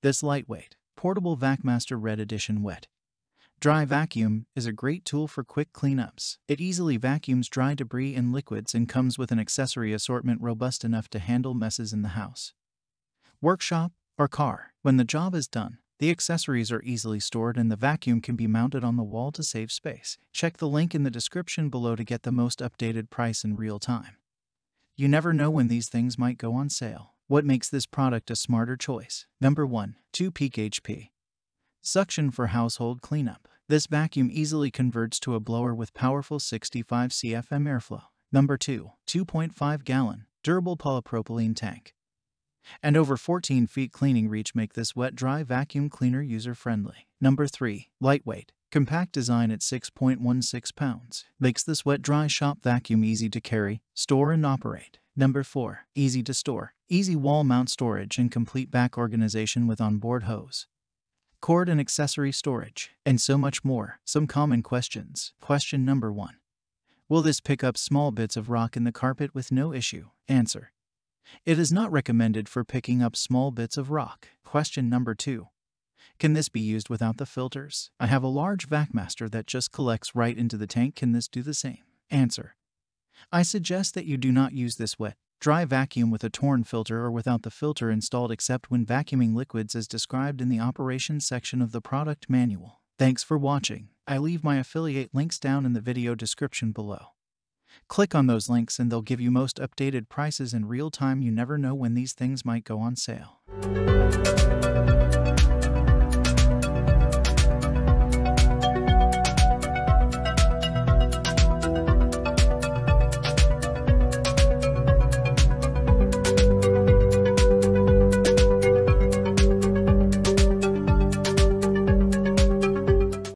This lightweight, portable Vacmaster Red Edition wet dry vacuum is a great tool for quick cleanups. It easily vacuums dry debris and liquids and comes with an accessory assortment robust enough to handle messes in the house, workshop, or car. When the job is done, the accessories are easily stored and the vacuum can be mounted on the wall to save space. Check the link in the description below to get the most updated price in real time. You never know when these things might go on sale. What makes this product a smarter choice? Number 1. 2 peak HP. Suction for household cleanup. This vacuum easily converts to a blower with powerful 65 CFM airflow. Number 2. 2.5-gallon, durable polypropylene tank. And over 14 feet cleaning reach make this wet-dry vacuum cleaner user-friendly. Number 3. Lightweight, compact design at 6.16 pounds. Makes this wet-dry shop vacuum easy to carry, store, and operate. Number 4. Easy to store. Easy wall-mount storage and complete back organization with onboard hose, cord and accessory storage, and so much more. Some common questions. Question number 1. Will this pick up small bits of rock in the carpet with no issue? Answer: it is not recommended for picking up small bits of rock. Question number 2. Can this be used without the filters? I have a large Vacmaster that just collects right into the tank. Can this do the same? Answer: I suggest that you do not use this wet, dry vacuum with a torn filter or without the filter installed except when vacuuming liquids as described in the operations section of the product manual. Thanks for watching. I leave my affiliate links down in the video description below. Click on those links and they'll give you most updated prices in real time. You never know when these things might go on sale.